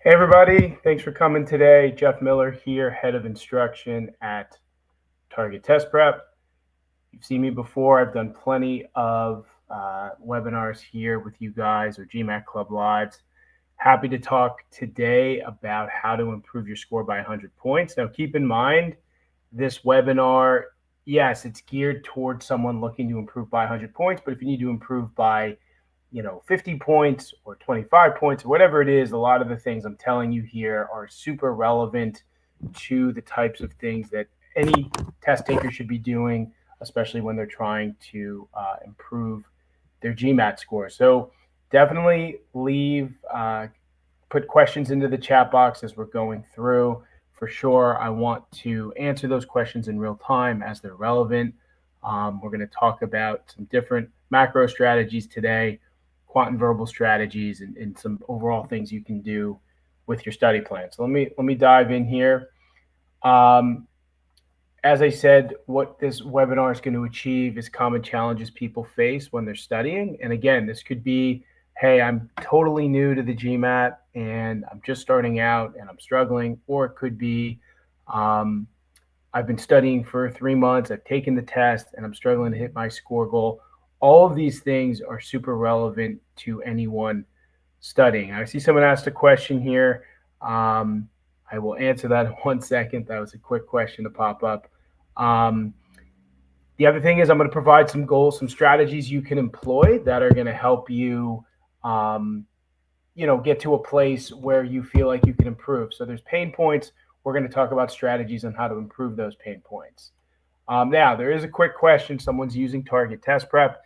Hey everybody, thanks for coming today. Jeff Miller here, Head of Instruction at Target Test Prep. You've seen me before. I've done plenty of webinars here with you guys or GMAT Club Lives. Happy to talk today about how to improve your score by 100 points. Now keep in mind, this webinar, yes, it's geared towards someone looking to improve by 100 points, but if you need to improve by 50 points or 25 points or whatever it is, a lot of the things I'm telling you here are super relevant to the types of things that any test taker should be doing, especially when they're trying to improve their GMAT score. So definitely put questions into the chat box as we're going through. For sure, I want to answer those questions in real time as they're relevant. We're going to talk about some different macro strategies today, quant and verbal strategies, and some overall things you can do with your study plan. So let me dive in here. As I said, what this webinar is going to achieve is common challenges people face when they're studying. And again, this could be, hey, I'm totally new to the GMAT and I'm just starting out and I'm struggling. Or it could be, I've been studying for 3 months, I've taken the test and I'm struggling to hit my score goal. All of these things are super relevant to anyone studying. I see someone asked a question here. I will answer that in 1 second. That was a quick question to pop up. The other thing is I'm going to provide some goals, some strategies you can employ that are going to help you, get to a place where you feel like you can improve. So there's pain points. We're going to talk about strategies on how to improve those pain points. Now, there is a quick question. Someone's using Target Test Prep.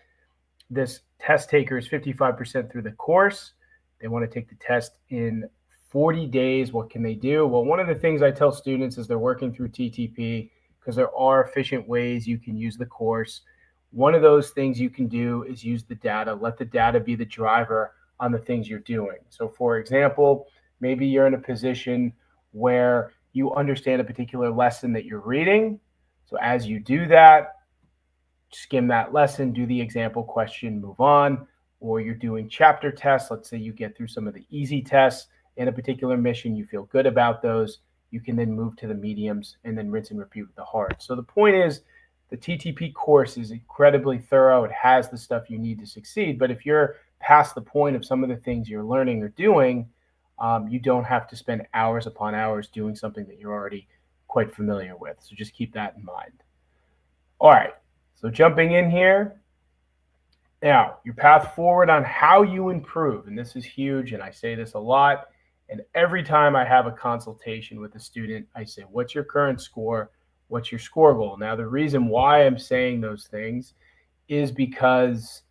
This test taker is 55% through the course. They want to take the test in 40 days. What can they do? Well, one of the things I tell students is they're working through TTP because there are efficient ways you can use the course. One of those things you can do is use the data. Let the data be the driver on the things you're doing. So for example, maybe you're in a position where you understand a particular lesson that you're reading. So as you do that, skim that lesson, do the example question, move on. Or you're doing chapter tests. Let's say you get through some of the easy tests in a particular mission, you feel good about those. You can then move to the mediums and then rinse and repeat with the hard. So the point is, the TTP course is incredibly thorough. It has the stuff you need to succeed. But if you're past the point of some of the things you're learning or doing, you don't have to spend hours upon hours doing something that you're already quite familiar with. So just keep that in mind. All right, so jumping in here. Now, your path forward on how you improve, and this is huge, and I say this a lot, and every time I have a consultation with a student, I say, what's your current score? What's your score goal? Now, the reason why I'm saying those things is because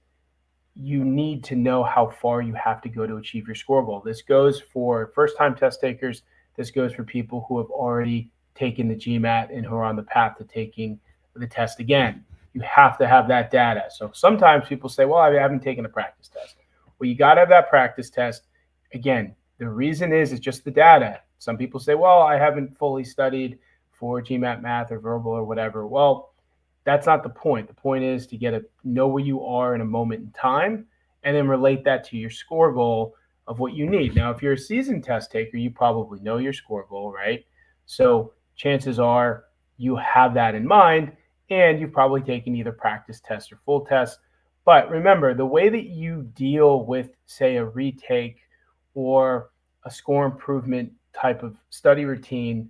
you need to know how far you have to go to achieve your score goal. This goes for first-time test takers. This goes for people who have already taken the GMAT and who are on the path to taking the test again. You have to have that data. So sometimes people say, well, I haven't taken a practice test. Well, you got to have that practice test. Again, the reason is it's just the data. Some people say, well, I haven't fully studied for GMAT math or verbal or whatever. Well, that's not the point. The point is to know where you are in a moment in time and then relate that to your score goal of what you need. Now, if you're a seasoned test taker, you probably know your score goal, right? So chances are you have that in mind and you've probably taken either practice tests or full tests. But remember, the way that you deal with, say, a retake or a score improvement type of study routine,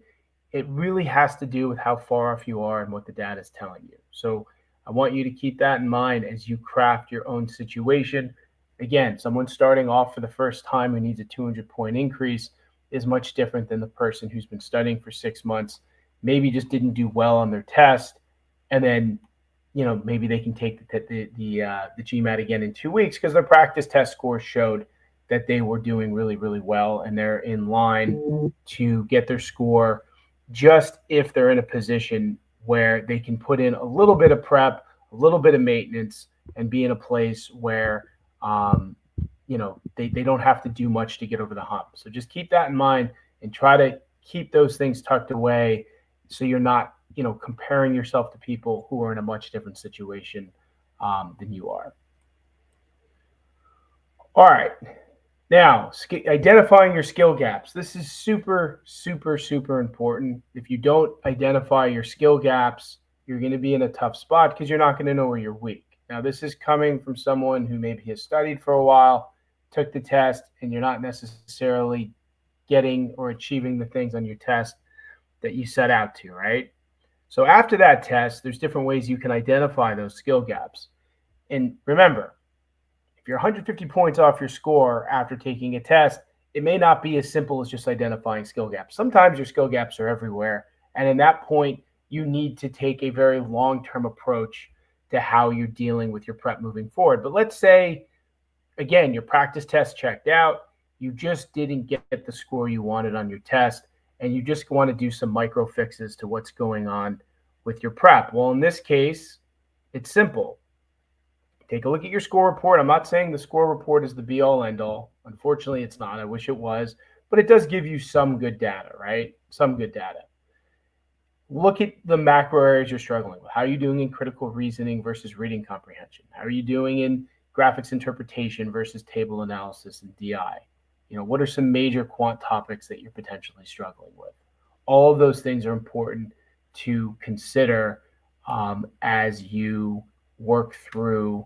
it really has to do with how far off you are and what the data is telling you. So I want you to keep that in mind as you craft your own situation. Again, someone starting off for the first time who needs a 200-point increase is much different than the person who's been studying for 6 months, maybe just didn't do well on their test, and then maybe they can take the GMAT again in 2 weeks because their practice test scores showed that they were doing really, really well and they're in line to get their score, just if they're in a position where they can put in a little bit of prep, a little bit of maintenance, and be in a place where they don't have to do much to get over the hump. So just keep that in mind and try to keep those things tucked away so you're not comparing yourself to people who are in a much different situation than you are. All right. Now, identifying your skill gaps. This is super, super, super important. If you don't identify your skill gaps, you're going to be in a tough spot because you're not going to know where you're weak. Now, this is coming from someone who maybe has studied for a while, took the test, and you're not necessarily getting or achieving the things on your test that you set out to, right? So after that test, there's different ways you can identify those skill gaps. And remember, if you're 150 points off your score after taking a test, it may not be as simple as just identifying skill gaps. Sometimes your skill gaps are everywhere. And in that point, you need to take a very long term approach to how you're dealing with your prep moving forward. But let's say, again, your practice test checked out, you just didn't get the score you wanted on your test, and you just want to do some micro fixes to what's going on with your prep. Well, in this case, it's simple. Take a look at your score report. I'm not saying the score report is the be all end all. Unfortunately, it's not. I wish it was, but it does give you some good data, right? Some good data. Look at the macro areas you're struggling with. How are you doing in critical reasoning versus reading comprehension? How are you doing in graphics interpretation versus table analysis and DI? What are some major quant topics that you're potentially struggling with? All of those things are important to consider as you work through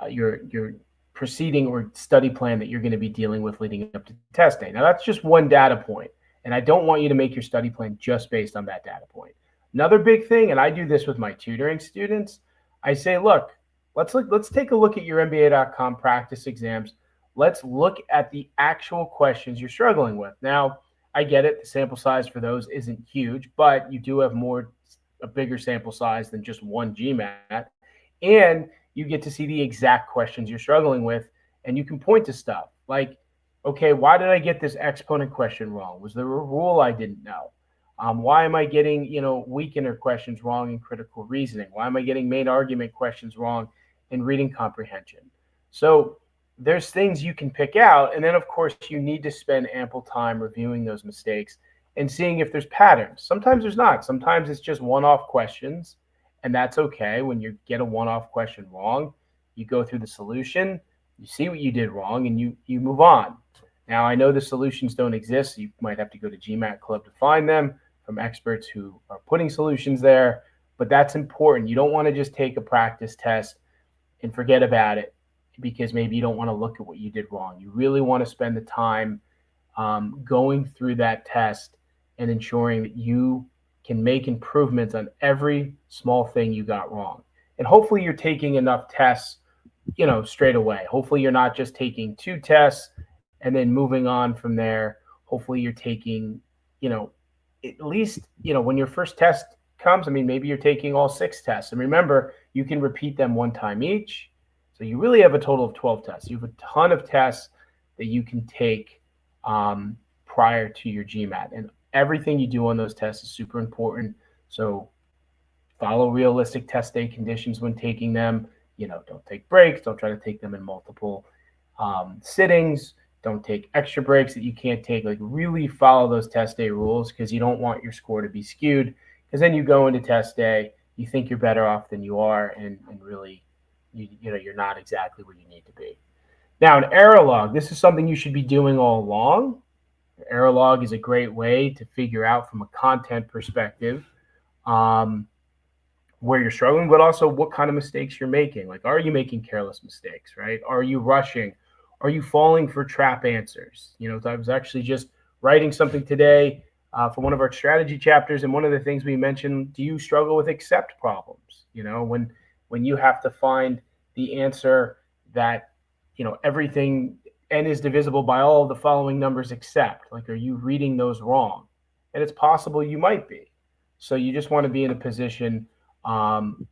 your proceeding or study plan that you're going to be dealing with leading up to test day. Now, that's just one data point, and I don't want you to make your study plan just based on that data point. Another big thing, and I do this with my tutoring students, I say, look, let's take a look at your MBA.com practice exams. Let's look at the actual questions you're struggling with. Now, I get it, the sample size for those isn't huge, but you do have a bigger sample size than just one GMAT, and you get to see the exact questions you're struggling with, and you can point to stuff like, okay, why did I get this exponent question wrong? Was there a rule I didn't know? Why am I getting, weakener questions wrong in critical reasoning? Why am I getting main argument questions wrong in reading comprehension? So there's things you can pick out, and then of course you need to spend ample time reviewing those mistakes and seeing if there's patterns. Sometimes there's not. Sometimes it's just one-off questions, and that's okay. When you get a one-off question wrong, you go through the solution, you see what you did wrong, and you move on. Now, I know the solutions don't exist. So you might have to go to GMAT Club to find them from experts who are putting solutions there, but that's important. You don't want to just take a practice test and forget about it because maybe you don't want to look at what you did wrong. You really want to spend the time going through that test and ensuring that you can make improvements on every small thing you got wrong. And hopefully you're taking enough tests, straight away. Hopefully you're not just taking 2 tests and then moving on from there. Hopefully you're taking, at least, when your first test comes, maybe you're taking all 6 tests. And remember, you can repeat them 1 time each. So you really have a total of 12 tests. You have a ton of tests that you can take prior to your GMAT. And everything you do on those tests is super important. So follow realistic test day conditions when taking them. Don't take breaks. Don't try to take them in multiple sittings. Don't take extra breaks that you can't take. Like, really follow those test day rules because you don't want your score to be skewed. Because then you go into test day, you think you're better off than you are, and really, you're not exactly where you need to be. Now, an error log. This is something you should be doing all along. Error log is a great way to figure out from a content perspective where you're struggling, but also what kind of mistakes you're making. Like, are you making careless mistakes, right? Are you rushing? Are you falling for trap answers? I was actually just writing something today for one of our strategy chapters, and one of the things we mentioned, do you struggle with accept problems? When you have to find the answer that, everything n is divisible by all of the following numbers except, like, are you reading those wrong? And it's possible you might be. So you just want to be in a position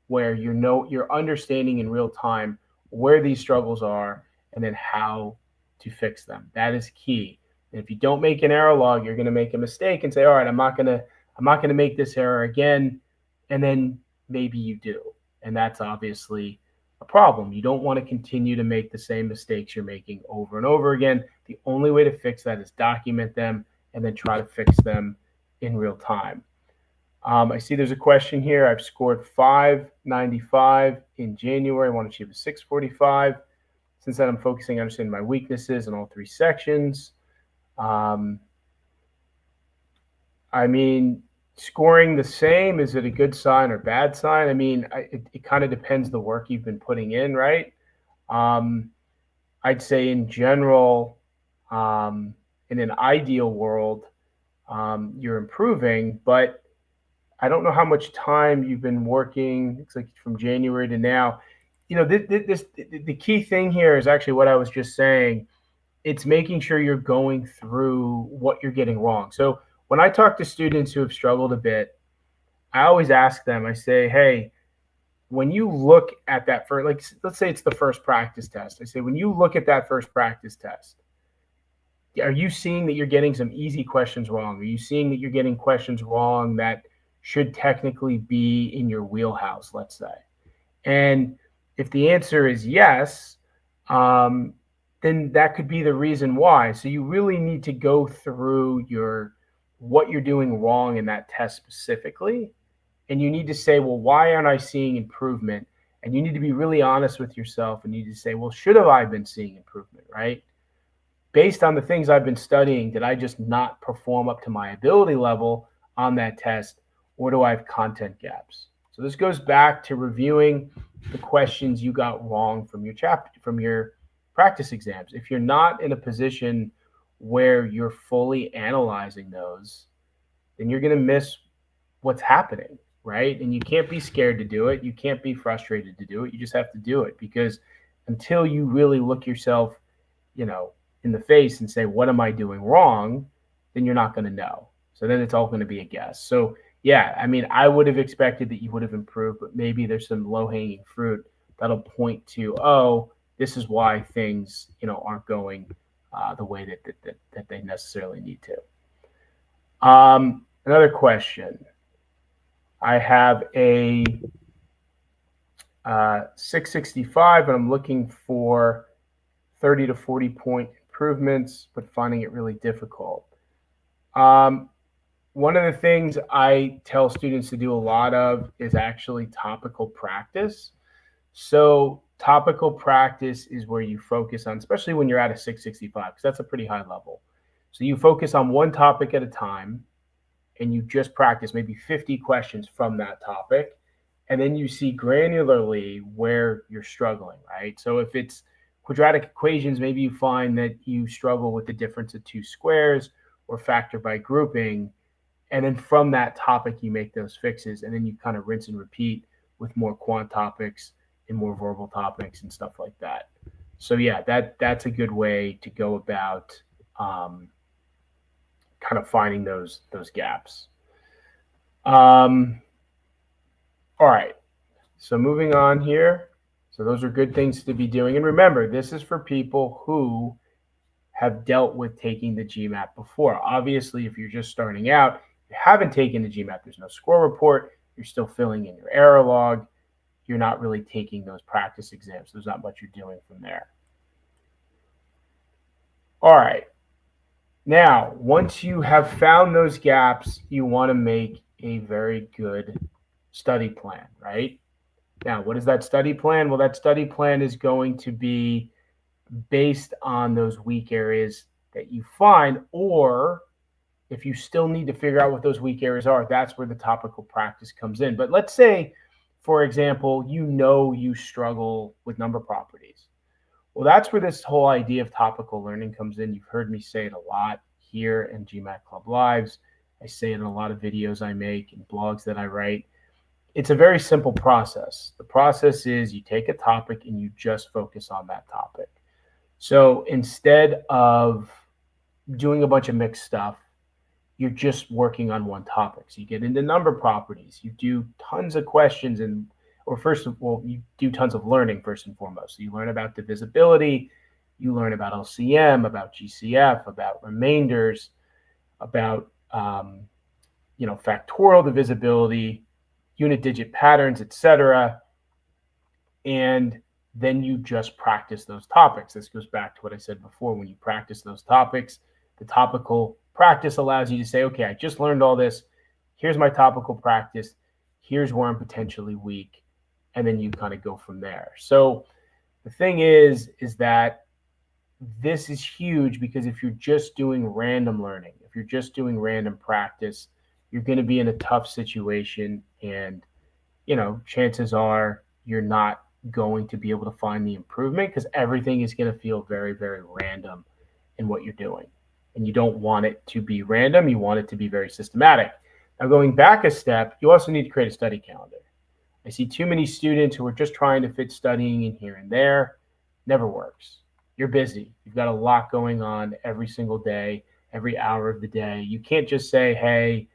where you're understanding in real time where these struggles are and then how to fix them. That is key. And if you don't make an error log, you're going to make a mistake and say, all right, I'm not going to make this error again. And then maybe you do. And that's obviously a problem. You don't want to continue to make the same mistakes you're making over and over again. The only way to fix that is document them and then try to fix them in real time. I see there's a question here. I've scored 595 in January. I want to achieve a 645. Since then, I'm focusing on understanding my weaknesses in all three sections. I mean, scoring the same, is it a good sign or bad sign? I mean, it kind of depends the work you've been putting in, right? I'd say in general, in an ideal world, you're improving, but I don't know how much time you've been working. It's like from January to now. You know, the key thing here is actually what I was just saying. It's making sure you're going through what you're getting wrong. So when I talk to students who have struggled a bit, I always ask them, I say, hey, when you look at that first, like, let's say it's the first practice test. I say, when you look at that first practice test, are you seeing that you're getting some easy questions wrong? Are you seeing that you're getting questions wrong that should technically be in your wheelhouse, let's say? And if the answer is yes, then that could be the reason why. So you really need to go through what you're doing wrong in that test specifically. And you need to say, well, why aren't I seeing improvement? And you need to be really honest with yourself, and you need to say, well, should have I been seeing improvement, right? Based on the things I've been studying, did I just not perform up to my ability level on that test, or do I have content gaps? So this goes back to reviewing the questions you got wrong from your practice exams. If you're not in a position where you're fully analyzing those, then you're going to miss what's happening, right? And you can't be scared to do it. You can't be frustrated to do it. You just have to do it, because until you really look yourself, in the face and say, what am I doing wrong? Then you're not going to know. So then it's all going to be a guess. So yeah, I mean, I would have expected that you would have improved, but maybe there's some low hanging fruit that'll point to, oh, this is why things, aren't going the way that they necessarily need to. Another question. I have a 665, and I'm looking for 30 to 40 point improvements, but finding it really difficult. One of the things I tell students to do a lot of is actually topical practice. So topical practice is where you focus on, especially when you're at a 665, because that's a pretty high level. So you focus on one topic at a time, and you just practice maybe 50 questions from that topic. And then you see granularly where you're struggling, right? So if it's quadratic equations, maybe you find that you struggle with the difference of two squares, or factor by grouping. And then from that topic, you make those fixes, and then you kind of rinse and repeat with more quant topics and more verbal topics and stuff like that. So yeah, that's a good way to go about kind of finding those gaps. All right, so moving on here. So those are good things to be doing. And remember, this is for people who have dealt with taking the GMAT before. Obviously, if you're just starting out, you haven't taken the GMAT, there's no score report, you're still filling in your error log, you're not really taking those practice exams. There's not much you're doing from there. All right. Now, once you have found those gaps, you want to make a very good study plan, right? Now, what is that study plan? Well, that study plan is going to be based on those weak areas that you find, or if you still need to figure out what those weak areas are, that's where the topical practice comes in. But let's say, for example, you struggle with number properties. Well, that's where this whole idea of topical learning comes in. You've heard me say it a lot here in GMAT Club Lives. I say it in a lot of videos I make and blogs that I write. It's a very simple process. The process is you take a topic and you just focus on that topic. So instead of doing a bunch of mixed stuff, you're just working on one topic. So you get into number properties, you do tons of questions, you do tons of learning first and foremost. So you learn about divisibility, you learn about LCM, about GCF, about remainders, about factorial divisibility, unit digit patterns, etc. And then you just practice those topics. This goes back to what I said before. When you practice those topics, the topical practice allows you to say, okay, I just learned all this. Here's my topical practice. Here's where I'm potentially weak. And then you kind of go from there. So The thing is that this is huge because if you're just doing random learning, if you're just doing random practice, you're going to be in a tough situation, and chances are you're not going to be able to find the improvement because everything is going to feel very, very random in what you're doing. And you don't want it to be random, you want it to be very systematic. Now, going back a step, you also need to create a study calendar. I see too many students who are just trying to fit studying in here and there. Never works. You're busy. You've got a lot going on every single day, every hour of the day. You can't just say, hey,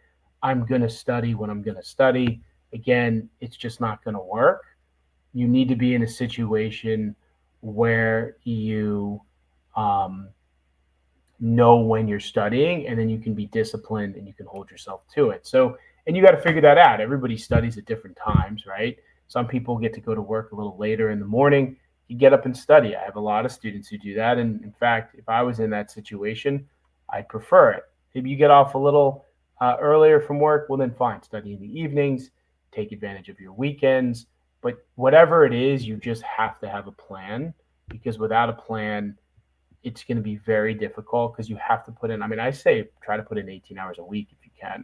I'm going to study when I'm going to study. Again, it's just not going to work. You need to be in a situation where you know when you're studying, and then you can be disciplined and you can hold yourself to it. So, and you got to figure that out. Everybody studies at different times, right? Some people get to go to work a little later in the morning. You get up and study. I have a lot of students who do that. And in fact, if I was in that situation, I'd prefer it. Maybe you get off a little earlier from work, well, then fine, study in the evenings, take advantage of your weekends. But whatever it is, you just have to have a plan, because without a plan, it's going to be very difficult because you have to put in, I mean, I say try to put in 18 hours a week if you can.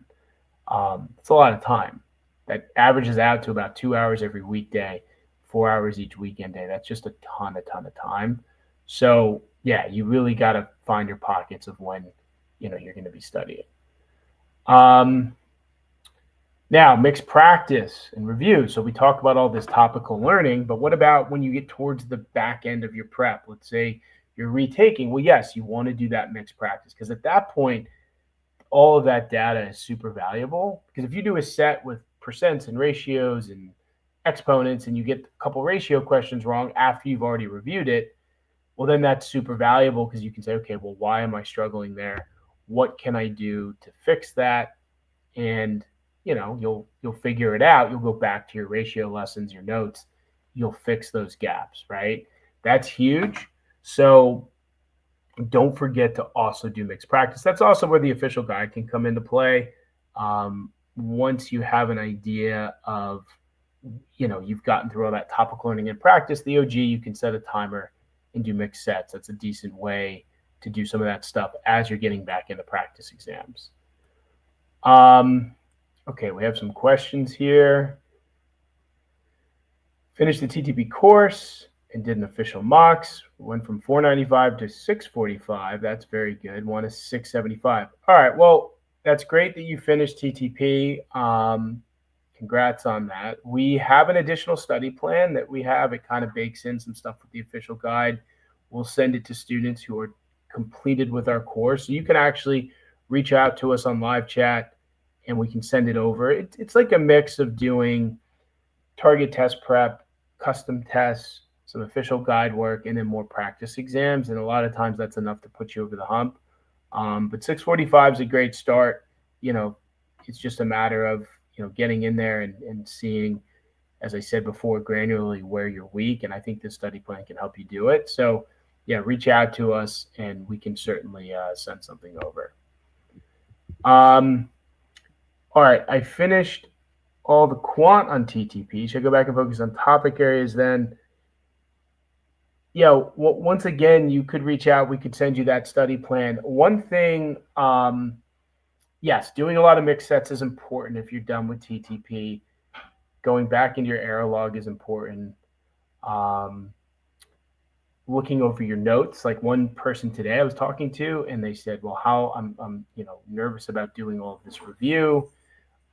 It's a lot of time. That averages out to about 2 hours every weekday, 4 hours each weekend day. That's just a ton of time. So yeah, you really got to find your pockets of when you're going to be studying. Now, mixed practice and review. So we talk about all this topical learning, but what about when you get towards the back end of your prep? Let's say you're retaking. Well, yes, you want to do that mixed practice because at that point, all of that data is super valuable. Because if you do a set with percents and ratios and exponents and you get a couple ratio questions wrong after you've already reviewed it, well, then that's super valuable because you can say, okay, well, why am I struggling there? What can I do to fix that? And you'll figure it out. You'll go back to your ratio lessons, your notes. You'll fix those gaps, right? That's huge. So don't forget to also do mixed practice. That's also where the official guide can come into play. Once you have an idea of, you've gotten through all that topical learning and practice, the OG, you can set a timer and do mixed sets. That's a decent way to do some of that stuff as you're getting back into practice exams. Okay, we have some questions here. Finished the TTP course and did an official mocks. Went from 495 to 645. That's very good. One is 675. All right, well, that's great that you finished TTP. Congrats on that. We have an additional study plan that we have. It kind of bakes in some stuff with the official guide. We'll send it to students who are completed with our course. So you can actually reach out to us on live chat and we can send it over. It's like a mix of doing target test prep, custom tests, some official guide work, and then more practice exams. And a lot of times that's enough to put you over the hump. But 645 is a great start. It's just a matter of, getting in there and seeing, as I said before, granularly where you're weak. And I think this study plan can help you do it. So yeah, reach out to us and we can certainly send something over. All right, I finished all the quant on TTP. Should I go back and focus on topic areas then? Once again, you could reach out. We could send you that study plan. One thing, yes, doing a lot of mixed sets is important if you're done with TTP. Going back into your error log is important. Looking over your notes, like one person today I was talking to, and they said, well, how I'm nervous about doing all of this review.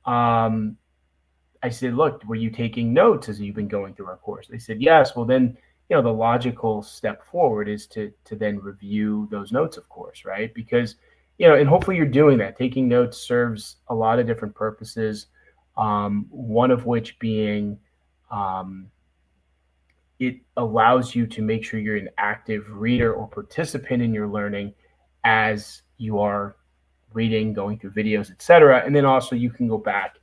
I said, look, were you taking notes as you've been going through our course? They said, yes. Well, then, the logical step forward is to then review those notes, of course, right? Because, and hopefully you're doing that. Taking notes serves a lot of different purposes, one of which being it allows you to make sure you're an active reader or participant in your learning as you are reading, going through videos, etc. And then also you can go back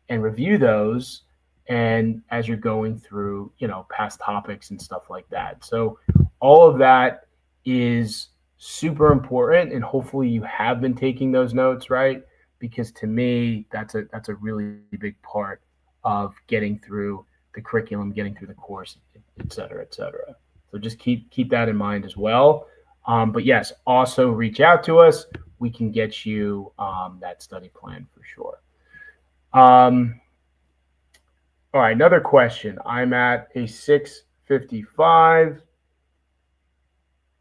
and review those and as you're going through, past topics and stuff like that. So all of that is super important, and hopefully you have been taking those notes, right? Because to me, that's a really big part of getting through the curriculum, getting through the course, et cetera, et cetera. So just keep that in mind as well. But yes, also reach out to us. We can get you that study plan for sure. All right, another question. I'm at a 655.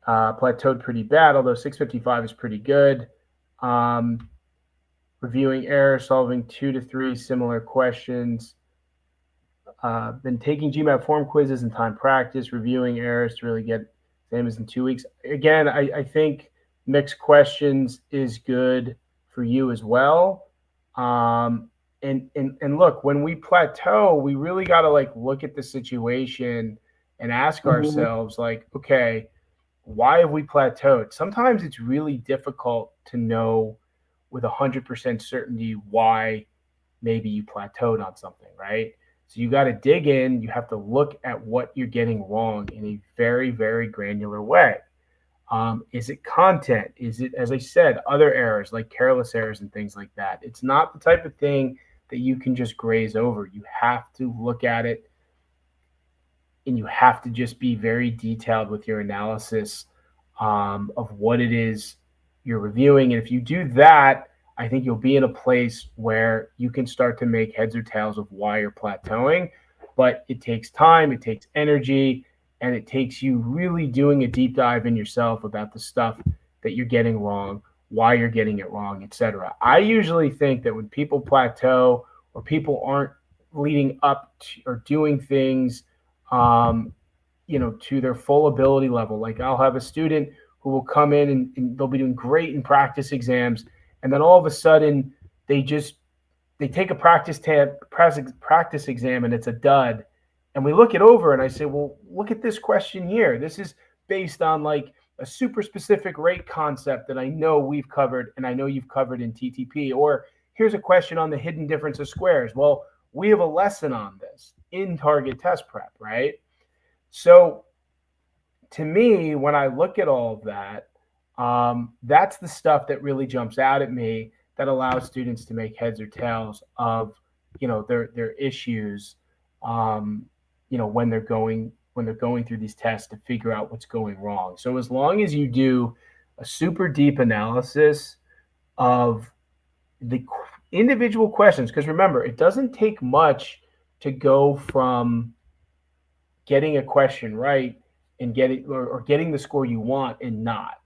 Plateaued pretty bad, although 655 is pretty good. Reviewing errors, solving 2 to 3 similar questions. Been taking GMAT form quizzes and time practice, reviewing errors to really get same as in 2 weeks. Again, I think mixed questions is good for you as well. And look, when we plateau, we really got to like look at the situation and ask ourselves, like, okay, why have we plateaued? Sometimes it's really difficult to know with 100% certainty why maybe you plateaued on something, right? So you got to dig in. You have to look at what you're getting wrong in a very, very granular way. Is it content? Is it, as I said, other errors like careless errors and things like that? It's not the type of thing that you can just graze over. You have to look at it, and you have to just be very detailed with your analysis of what it is you're reviewing. And if you do that, I think you'll be in a place where you can start to make heads or tails of why you're plateauing. But it takes time, it takes energy, and it takes you really doing a deep dive in yourself about the stuff that you're getting wrong, why you're getting it wrong, etc. I usually think that when people plateau or people aren't leading up to, or doing things um, to their full ability level. Like I'll have a student who will come in and they'll be doing great in practice exams, and then all of a sudden they take a practice exam and it's a dud. And we look it over and I say, well, look at this question here. This is based on like a super specific rate concept that I know we've covered and I know you've covered in TTP. Or here's a question on the hidden difference of squares. Well, we have a lesson on this in target test prep, right? So to me, when I look at all of that, that's the stuff that really jumps out at me that allows students to make heads or tails of, their issues, when they're going through these tests to figure out what's going wrong. So as long as you do a super deep analysis of the individual questions, because remember, it doesn't take much to go from getting a question right and getting or getting the score you want and not.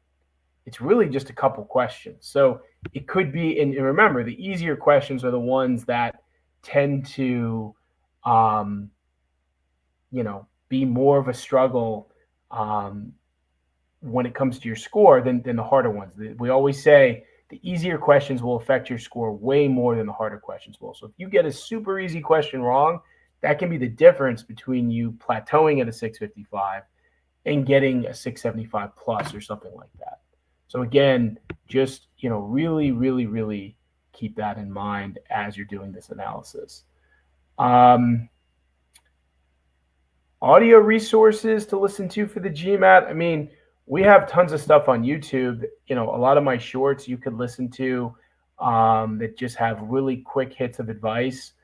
It's really just a couple questions. So it could be, and remember, the easier questions are the ones that tend to, be more of a struggle when it comes to your score than the harder ones. We always say the easier questions will affect your score way more than the harder questions will. So if you get a super easy question wrong, that can be the difference between you plateauing at a 655 and getting a 675 plus or something like that. So again, just, really, really, really keep that in mind as you're doing this analysis. Audio resources to listen to for the GMAT. I mean, we have tons of stuff on YouTube. A lot of my shorts you could listen to that just have really quick hits of advice.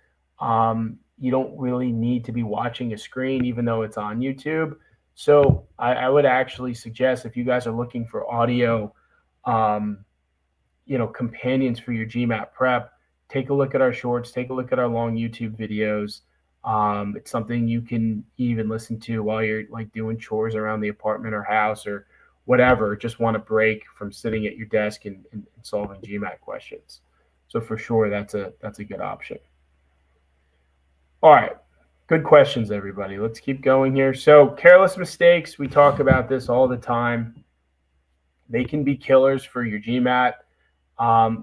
You don't really need to be watching a screen, even though it's on YouTube. So I would actually suggest, if you guys are looking for audio, companions for your GMAT prep, take a look at our shorts, take a look at our long YouTube videos. It's something you can even listen to while you're like doing chores around the apartment or house or whatever. Just want a break from sitting at your desk and solving GMAT questions. So for sure, that's a good option. All right. Good questions, everybody. Let's keep going here. So careless mistakes, we talk about this all the time. They can be killers for your GMAT.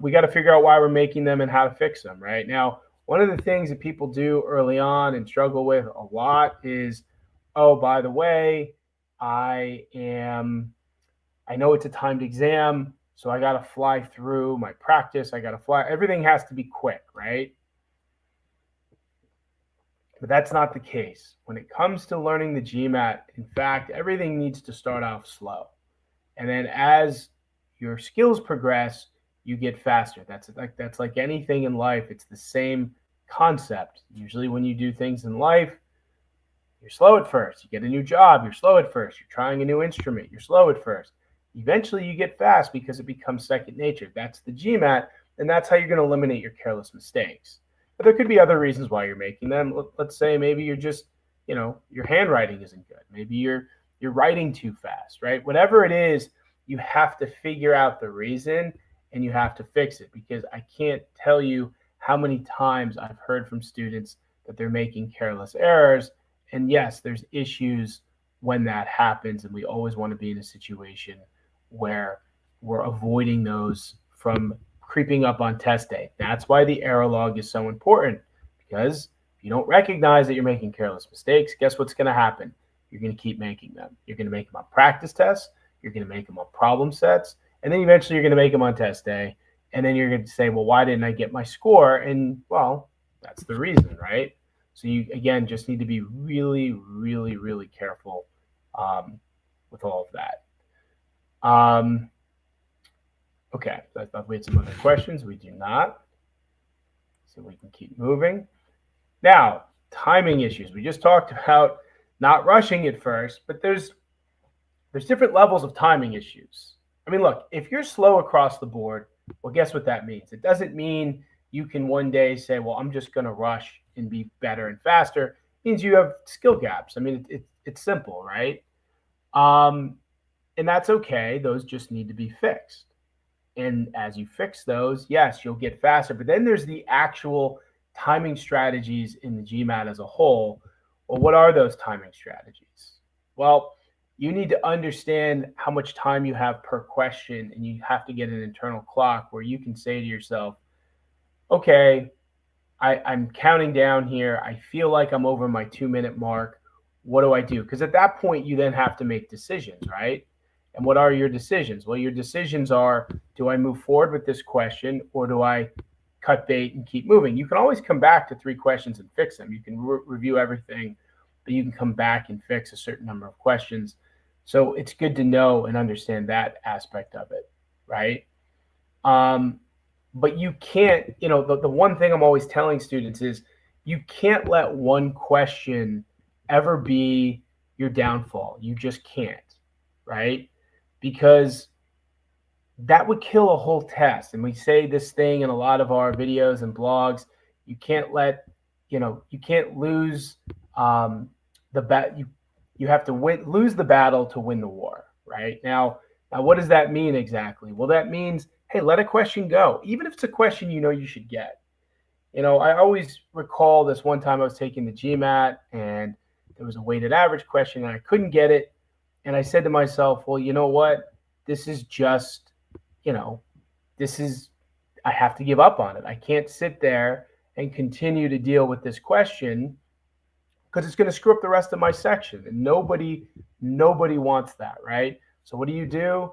We got to figure out why we're making them and how to fix them, right? Now, one of the things that people do early on and struggle with a lot is, oh, by the way, I know it's a timed exam, so I got to fly through my practice. Everything has to be quick, right? But that's not the case. When it comes to learning the GMAT, in fact, everything needs to start off slow. And then as your skills progress, you get faster. That's like anything in life. It's the same concept. Usually when you do things in life, You're slow at first. You get a new job, you're slow at first. You're trying a new instrument, you're slow at first. Eventually you get fast because it becomes second nature. That's the GMAT, and that's how you're going to eliminate your careless mistakes. But there could be other reasons why you're making them. Let's say maybe you're just, your handwriting isn't good. Maybe you're writing too fast, right? Whatever it is, you have to figure out the reason and you have to fix it, because I can't tell you how many times I've heard from students that they're making careless errors. And yes, there's issues when that happens, and we always want to be in a situation where we're avoiding those from creeping up on test day. That's why the error log is so important, because if you don't recognize that you're making careless mistakes, guess what's going to happen? You're going to keep making them. You're going to make them on practice tests. You're going to make them on problem sets. And then eventually you're going to make them on test day. And then you're going to say, well, why didn't I get my score? And, well, that's the reason, right? So you, again, just need to be really, really, really careful with all of that. Okay, I thought we had some other questions. We do not. So we can keep moving. Now, timing issues. We just talked about not rushing at first, but there's different levels of timing issues. I mean, look, if you're slow across the board, well, guess what that means? It doesn't mean you can one day say, well, I'm just going to rush and be better and faster. It means you have skill gaps. I mean, it's simple, right? And that's okay. Those just need to be fixed. And as you fix those, yes, you'll get faster. But then there's the actual timing strategies in the GMAT as a whole. Well, what are those timing strategies? Well, you need to understand how much time you have per question, and you have to get an internal clock where you can say to yourself, okay, I'm counting down here. I feel like I'm over my 2-minute mark. What do I do? Because at that point, you then have to make decisions, right? And what are your decisions? Well, your decisions are, do I move forward with this question, or do I cut bait and keep moving? You can always come back to 3 questions and fix them. You can review everything, but you can come back and fix a certain number of questions. So it's good to know and understand that aspect of it, right? But you can't, the one thing I'm always telling students is you can't let one question ever be your downfall. You just can't, right? Because that would kill a whole test. And we say this thing in a lot of our videos and blogs. You can't let, you can't lose the bet. You have to lose the battle to win the war, right? Now, what does that mean exactly? Well, that means, hey, let a question go, even if it's a question you should get. I always recall this one time I was taking the GMAT, and there was a weighted average question, and I couldn't get it. And I said to myself, well, you know what? This is just, I have to give up on it. I can't sit there and continue to deal with this question, because it's going to screw up the rest of my section. And nobody wants that, right? So what do? You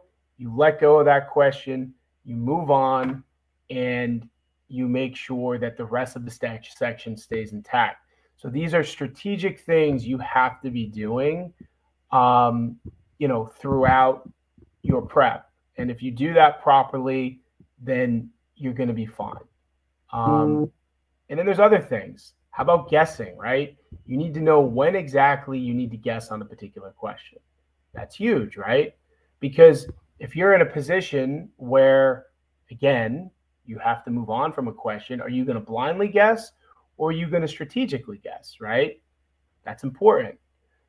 let go of that question, you move on, and you make sure that the rest of the section stays intact. So these are strategic things you have to be doing, throughout your prep. And if you do that properly, then you're going to be fine. And then there's other things. How about guessing, right? You need to know when exactly you need to guess on a particular question. That's huge, right? Because if you're in a position where, again, you have to move on from a question, are you going to blindly guess, or are you going to strategically guess, right? That's important.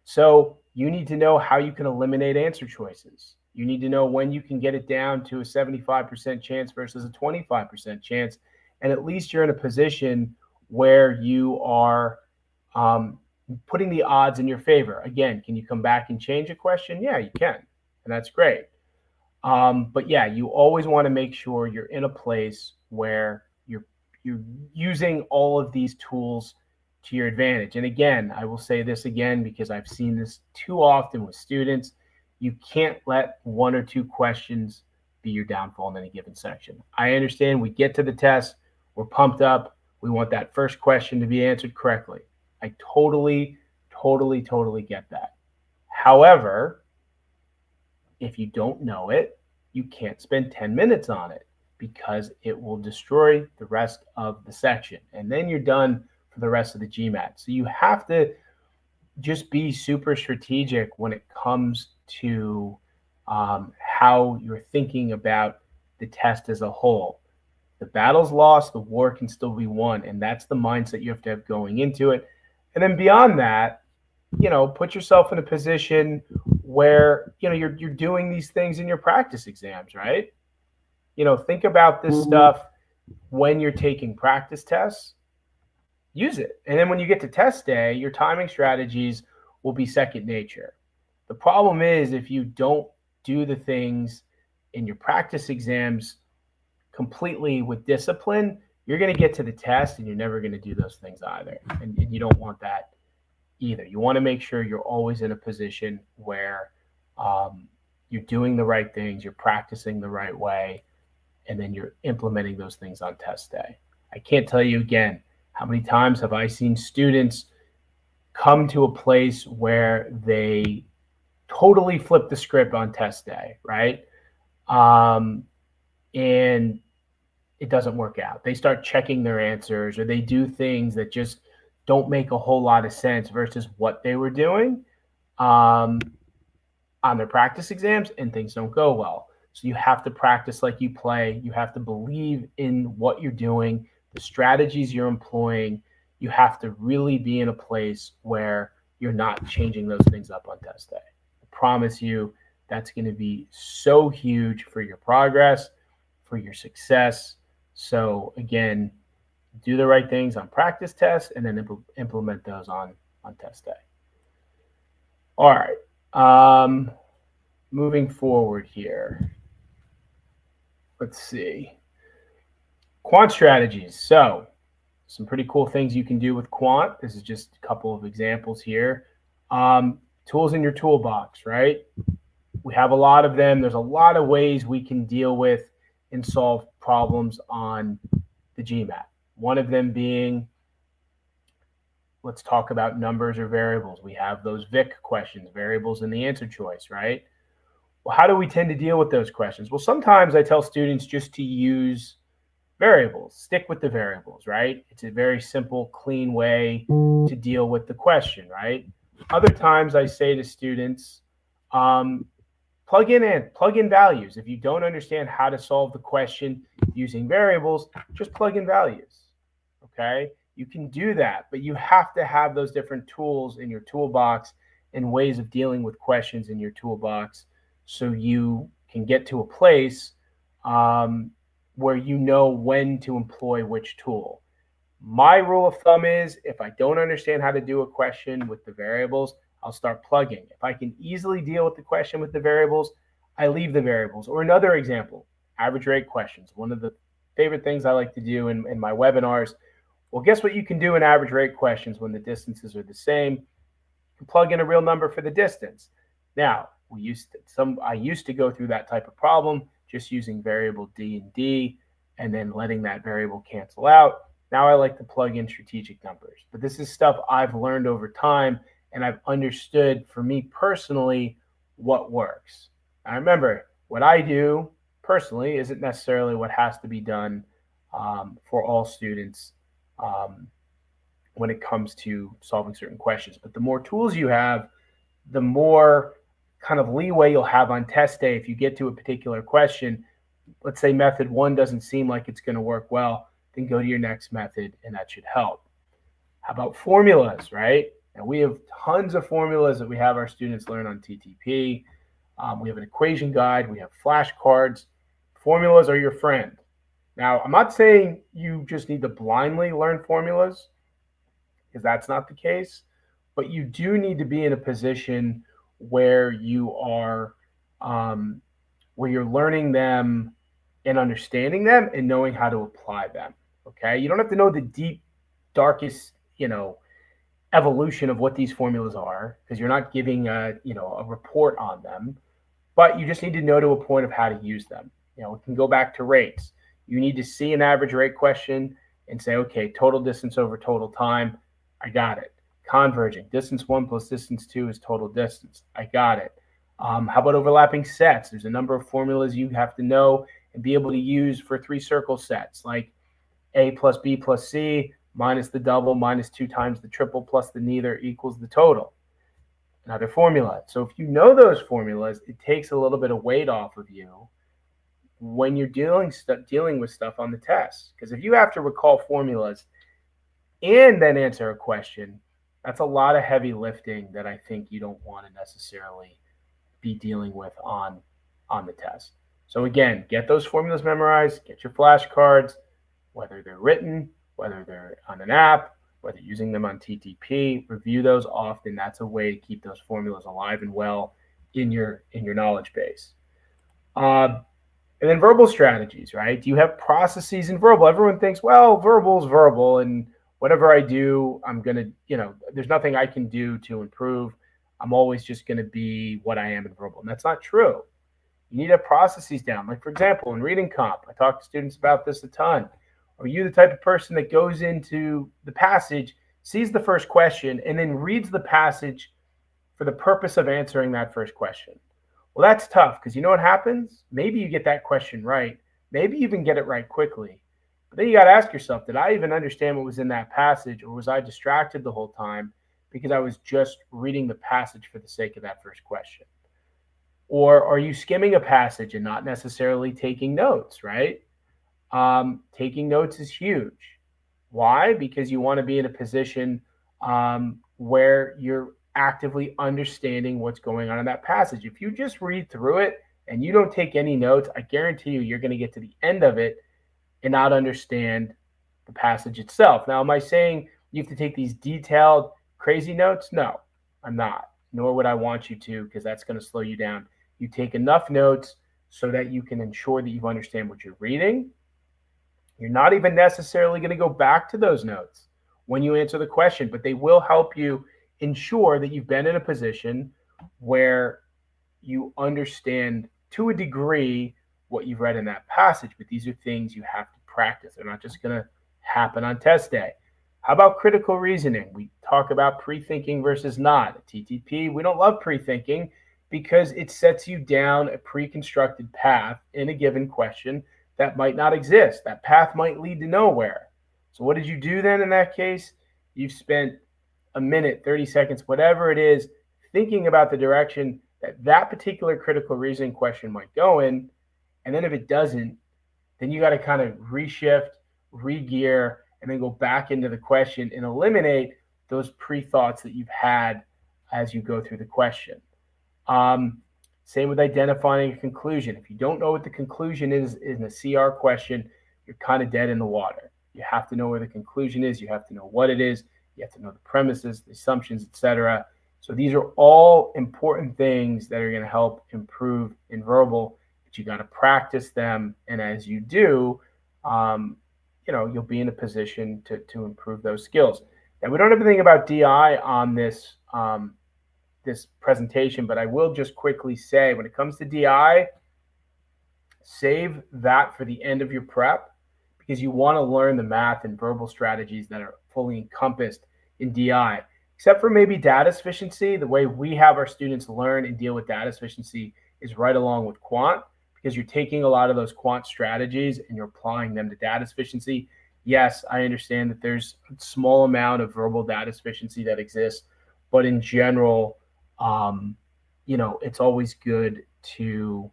So you need to know how you can eliminate answer choices. You need to know when you can get it down to a 75% chance versus a 25% chance. And at least you're in a position where you are putting the odds in your favor. Again, can you come back and change a question? Yeah, you can. And that's great. But yeah, you always want to make sure you're in a place where you're using all of these tools to your advantage. And again, I will say this again, because I've seen this too often with students. You can't let 1 or 2 questions be your downfall in any given section. I understand we get to the test, we're pumped up, we want that first question to be answered correctly. I totally get that. However, if you don't know it, you can't spend 10 minutes on it, because it will destroy the rest of the section. And then you're done for the rest of the GMAT. So you have to just be super strategic when it comes to how you're thinking about the test as a whole. The battle's lost, the war can still be won, and that's the mindset you have to have going into it. And then beyond that, put yourself in a position where you're doing these things in your practice exams, right? Think about this stuff when you're taking practice tests. Use it, and then when you get to test day, your timing strategies will be second nature. The problem is if you don't do the things in your practice exams completely with discipline, you're going to get to the test and you're never going to do those things either. And you don't want that either. You want to make sure you're always in a position where you're doing the right things, you're practicing the right way, and then you're implementing those things on test day. I can't tell you again, how many times have I seen students come to a place where they totally flip the script on test day, right? And it doesn't work out. They start checking their answers, or they do things that just don't make a whole lot of sense versus what they were doing on their practice exams, and things don't go well. So you have to practice like you play. You have to believe in what you're doing, the strategies you're employing. You have to really be in a place where you're not changing those things up on test day. I promise you that's going to be so huge for your progress, for your success. So again, do the right things on practice tests and then implement those on test day. All right. Moving forward here. Let's see. Quant strategies. So some pretty cool things you can do with Quant. This is just a couple of examples here. Tools in your toolbox, right? We have a lot of them. There's a lot of ways we can deal with and solve problems on the GMAT. One of them being, let's talk about numbers or variables. We have those VIC questions, variables in the answer choice, right? Well, how do we tend to deal with those questions? Well, sometimes I tell students just to use variables, stick with the variables, right? It's a very simple, clean way to deal with the question, right? Other times I say to students, plug in values. If you don't understand how to solve the question using variables, just plug in values, okay? You can do that, but you have to have those different tools in your toolbox and ways of dealing with questions in your toolbox so you can get to a place where you know when to employ which tool. My rule of thumb is if I don't understand how to do a question with the variables, I'll start plugging. If I can easily deal with the question with the variables, I leave the variables. Or another example, average rate questions. One of the favorite things I like to do in my webinars. Well, guess what you can do in average rate questions when the distances are the same? You can plug in a real number for the distance. Now, I used to go through that type of problem just using variable D and D and then letting that variable cancel out. Now I like to plug in strategic numbers. But this is stuff I've learned over time, and I've understood for me personally what works. Now remember, what I do personally isn't necessarily what has to be done for all students when it comes to solving certain questions. But the more tools you have, the more kind of leeway you'll have on test day if you get to a particular question. Let's say method one doesn't seem like it's going to work well, then go to your next method, and that should help. How about formulas, right? And we have tons of formulas that we have our students learn on TTP. We have an equation guide. We have flashcards. Formulas are your friend. Now, I'm not saying you just need to blindly learn formulas, because that's not the case, but you do need to be in a position where you are, where you're learning them and understanding them and knowing how to apply them. Okay, you don't have to know the deep, darkest, evolution of what these formulas are, because you're not giving a report on them, but you just need to know to a point of how to use them. We can go back to rates. You need to see an average rate question and say, okay, total distance over total time. I got it. Converging, distance 1 plus distance 2 is total distance. I got it. How about overlapping sets? There's a number of formulas you have to know and be able to use for 3 circle sets, like A plus B plus C minus the double minus 2 times the triple plus the neither equals the total. another formula. So if you know those formulas, it takes a little bit of weight off of you when you're dealing with stuff on the test. Because if you have to recall formulas and then answer a question, that's a lot of heavy lifting that I think you don't want to necessarily be dealing with on the test. So again, get those formulas memorized, get your flashcards, whether they're written, whether they're on an app, whether you're using them on TTP, review those often. That's a way to keep those formulas alive and well in your knowledge base. And then verbal strategies, right? Do you have processes in verbal? Everyone thinks, well, verbal is verbal, and whatever I do, I'm going to, there's nothing I can do to improve. I'm always just going to be what I am in verbal. And that's not true. You need to have processes down. Like, for example, in reading comp, I talk to students about this a ton. Are you the type of person that goes into the passage, sees the first question, and then reads the passage for the purpose of answering that first question? Well, that's tough because you know what happens? Maybe you get that question right. Maybe you even get it right quickly. But then you got to ask yourself, did I even understand what was in that passage, or was I distracted the whole time because I was just reading the passage for the sake of that first question? Or are you skimming a passage and not necessarily taking notes, right? Taking notes is huge. Why? Because you want to be in a position where you're actively understanding what's going on in that passage. If you just read through it and you don't take any notes, I guarantee you're going to get to the end of it and not understand the passage itself. Now, am I saying you have to take these detailed, crazy notes? No, I'm not. Nor would I want you to, because that's going to slow you down. You take enough notes so that you can ensure that you understand what you're reading. You're not even necessarily going to go back to those notes when you answer the question, but they will help you ensure that you've been in a position where you understand to a degree what you've read in that passage. But these are things you have to practice. They're not just going to happen on test day. How about critical reasoning? We talk about pre-thinking versus not. At TTP, we don't love pre-thinking because it sets you down a pre-constructed path in a given question that might not exist. That path might lead to nowhere. So what did you do then in that case? You've spent a minute, 30 seconds, whatever it is, thinking about the direction that particular critical reasoning question might go in. And then if it doesn't, then you got to kind of reshift, re-gear, and then go back into the question and eliminate those pre-thoughts that you've had as you go through the question. Same with identifying a conclusion. If you don't know what the conclusion is in a CR question, you're kind of dead in the water. You have to know where the conclusion is. You have to know what it is. You have to know the premises, the assumptions, etc. So these are all important things that are going to help improve in verbal, but you got to practice them. And as you do, you'll be in a position to improve those skills. Now, we don't have anything about DI on this presentation, but I will just quickly say when it comes to DI, save that for the end of your prep because you want to learn the math and verbal strategies that are fully encompassed in DI. Except for maybe data sufficiency, the way we have our students learn and deal with data sufficiency is right along with Quant because you're taking a lot of those Quant strategies and you're applying them to data sufficiency. Yes, I understand that there's a small amount of verbal data sufficiency that exists, but in general, it's always good to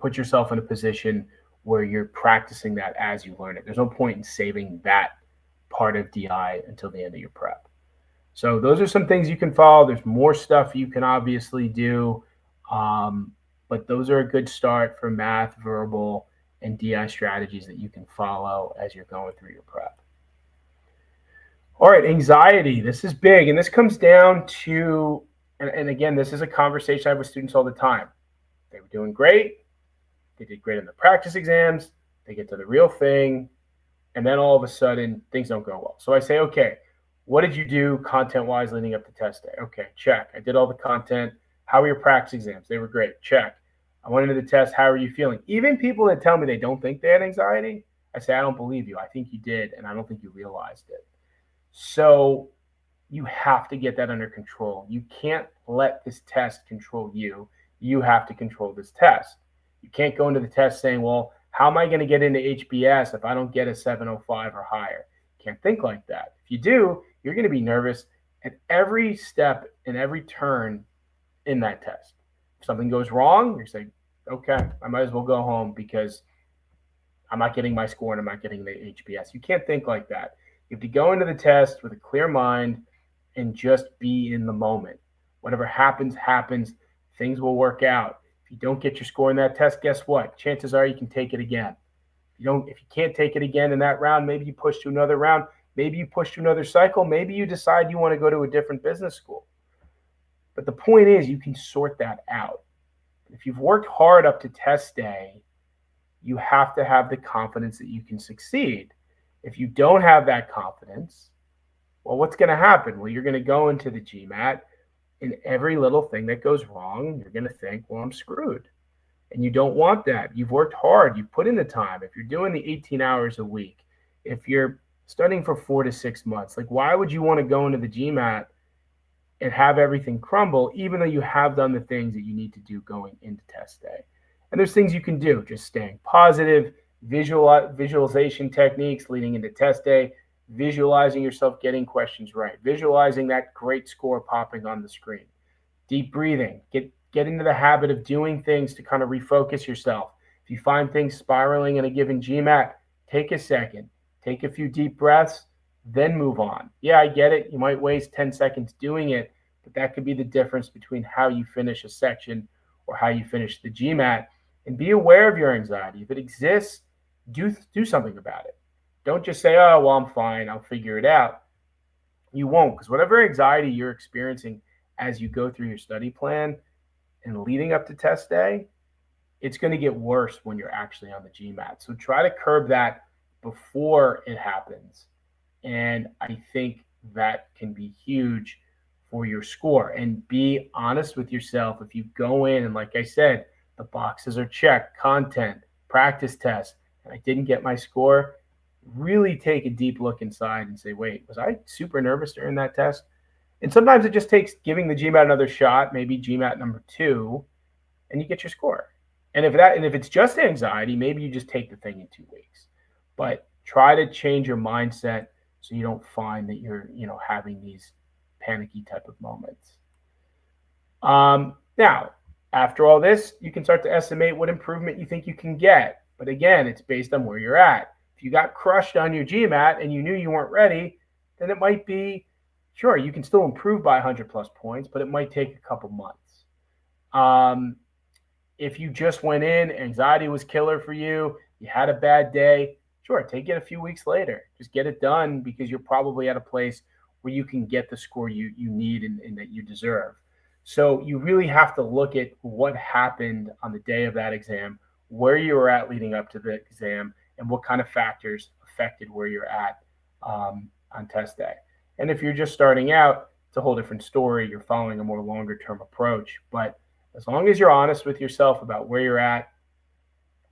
put yourself in a position where you're practicing that as you learn it. There's no point in saving that part of DI until the end of your prep. So those are some things you can follow. There's more stuff you can obviously do, but those are a good start for math, verbal, and DI strategies that you can follow as you're going through your prep. All right, anxiety. This is big, and this comes down to, and again, this is a conversation I have with students all the time. They were doing great. They did great in the practice exams. They get to the real thing, and then all of a sudden, things don't go well. So I say, okay, what did you do content-wise leading up to test day? Okay, check. I did all the content. How were your practice exams? They were great. Check. I went into the test. How are you feeling? Even people that tell me they don't think they had anxiety, I say, I don't believe you. I think you did, and I don't think you realized it. So you have to get that under control. You can't let this test control you. You have to control this test. You can't go into the test saying, well, how am I going to get into HBS if I don't get a 705 or higher? You can't think like that. If you do, you're going to be nervous at every step and every turn in that test. If something goes wrong, you're saying, okay, I might as well go home because I'm not getting my score and I'm not getting the HBS. You can't think like that. You have to go into the test with a clear mind and just be in the moment. Whatever happens, happens. Things will work out. If you don't get your score in that test, guess what? Chances are you can take it again. If you can't take it again in that round, maybe you push to another round. Maybe you push to another cycle. Maybe you decide you want to go to a different business school. But the point is, you can sort that out. If you've worked hard up to test day, you have to have the confidence that you can succeed. If you don't have that confidence, well, what's going to happen? Well, you're going to go into the GMAT, and every little thing that goes wrong, you're going to think, well, I'm screwed. And you don't want that. You've worked hard. You've put in the time. If you're doing the 18 hours a week, if you're studying for 4 to 6 months, like why would you want to go into the GMAT and have everything crumble, even though you have done the things that you need to do going into test day? And there's things you can do, just staying positive, visualization techniques leading into test day, visualizing yourself getting questions right, visualizing that great score popping on the screen, deep breathing, get into the habit of doing things to kind of refocus yourself. If you find things spiraling in a given GMAT, take a second, take a few deep breaths, then move on. Yeah, I get it. You might waste 10 seconds doing it, but that could be the difference between how you finish a section or how you finish the GMAT. And be aware of your anxiety. If it exists, do something about it. Don't just say, oh, well, I'm fine, I'll figure it out. You won't, because whatever anxiety you're experiencing as you go through your study plan and leading up to test day, it's going to get worse when you're actually on the GMAT. So try to curb that before it happens. And I think that can be huge for your score. And be honest with yourself. If you go in and, like I said, the boxes are checked, content, practice tests, and I didn't get my score, really take a deep look inside and say, wait, was I super nervous during that test? And sometimes it just takes giving the GMAT another shot, maybe GMAT number 2, and you get your score. And if it's just anxiety, maybe you just take the thing in 2 weeks. But try to change your mindset so you don't find that you're, having these panicky type of moments. Now, after all this, you can start to estimate what improvement you think you can get. But again, it's based on where you're at. If you got crushed on your GMAT and you knew you weren't ready, then it might be, sure, you can still improve by 100 plus points, but it might take a couple months. If you just went in, anxiety was killer for you, you had a bad day, sure, take it a few weeks later. Just get it done because you're probably at a place where you can get the score you need and that you deserve. So you really have to look at what happened on the day of that exam, where you were at leading up to the exam, and what kind of factors affected where you're at on test day. And if you're just starting out, it's a whole different story. You're following a more longer term approach. But as long as you're honest with yourself about where you're at,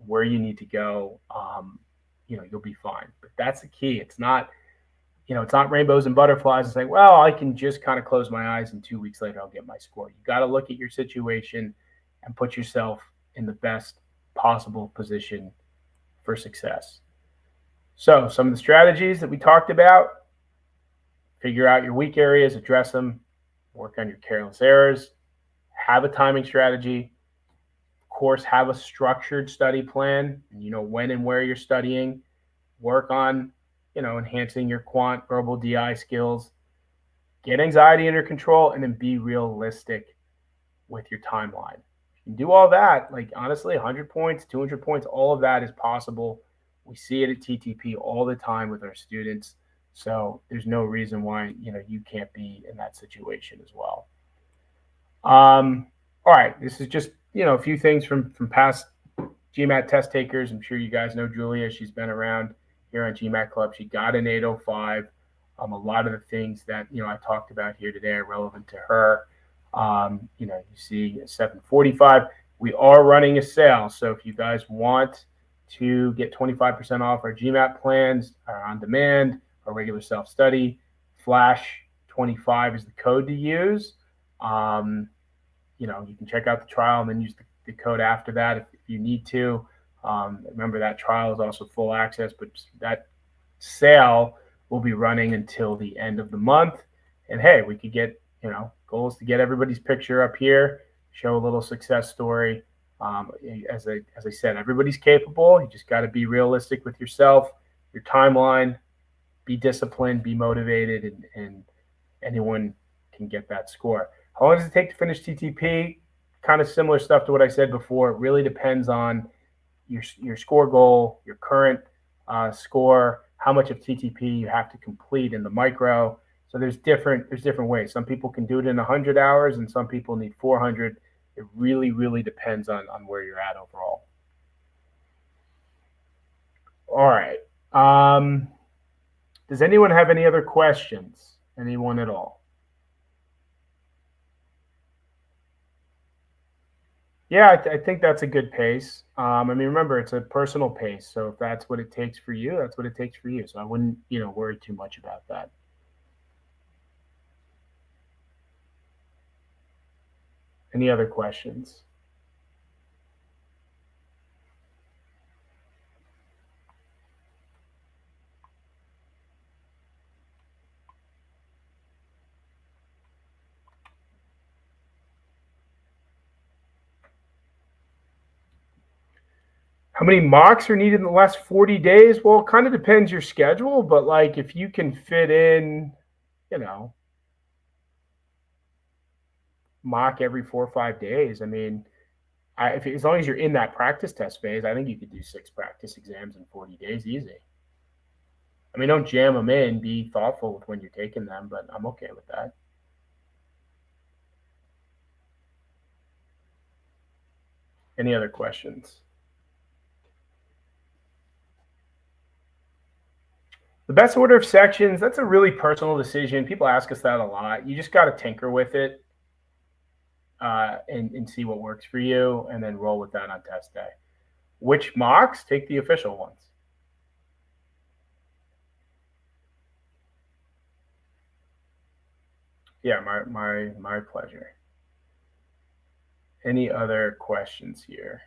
where you need to go, you'll be fine. But that's the key. It's not rainbows and butterflies and say, well, I can just kind of close my eyes and 2 weeks later I'll get my score. You got to look at your situation and put yourself in the best possible position for success. So some of the strategies that we talked about: figure out your weak areas, address them, work on your careless errors, have a timing strategy, of course, have a structured study plan, and when and where you're studying, work on enhancing your quant verbal DI skills, get anxiety under control, and then be realistic with your timeline. You can do all that, like honestly, 100 points, 200 points, all of that is possible. We see it at TTP all the time with our students. So there's no reason why, you can't be in that situation as well. All right, this is just, a few things from past GMAT test takers. I'm sure you guys know Julia. She's been around here on GMAT Club. She got an 805. A lot of the things that, I talked about here today are relevant to her. You see 745. We are running a sale. So if you guys want to get 25% off our GMAT plans, our on demand, our regular self-study, Flash 25 is the code to use. You can check out the trial and then use the code after that if you need to. Remember, that trial is also full access, but that sale will be running until the end of the month. And hey, we could get, goals to get everybody's picture up here, show a little success story. As I said, everybody's capable. You just got to be realistic with yourself, your timeline, be disciplined, be motivated, and anyone can get that score. How long does it take to finish TTP? Kind of similar stuff to what I said before. It really depends on your score goal, your current score, how much of TTP you have to complete in the micro. So there's different ways. Some people can do it in 100 hours, and some people need 400. It really depends on where you're at overall. All right. Does anyone have any other questions? Anyone at all? Yeah, I think that's a good pace. I mean, remember, it's a personal pace. So if that's what it takes for you, that's what it takes for you. So I wouldn't, worry too much about that. Any other questions? How many mocks are needed in the last 40 days? Well, it kind of depends your schedule, but like if you can fit in, you know, mock every 4 or 5 days, I mean, as long as you're in that practice test phase, I think you could do 6 practice exams in 40 days easy. I mean, don't jam them in. Be thoughtful with when you're taking them, but I'm okay with that. Any other questions? The best order of sections, that's a really personal decision. People ask us that a lot. You just got to tinker with it and see what works for you and then roll with that on test day. Which mocks? Take the official ones. Yeah, my pleasure. Any other questions here?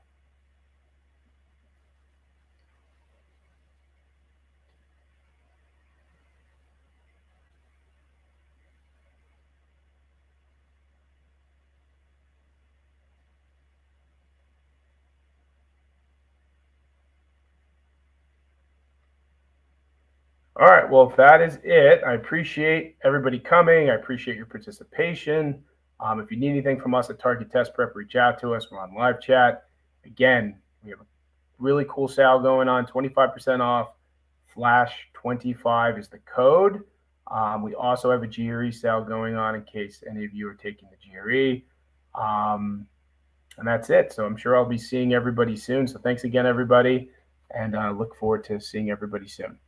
All right. Well, if that is it, I appreciate everybody coming. I appreciate your participation. If you need anything from us at Target Test Prep, reach out to us. We're on live chat. Again, we have a really cool sale going on, 25% off. Flash 25 is the code. We also have a GRE sale going on in case any of you are taking the GRE. And that's it. So I'm sure I'll be seeing everybody soon. So thanks again, everybody. And look forward to seeing everybody soon.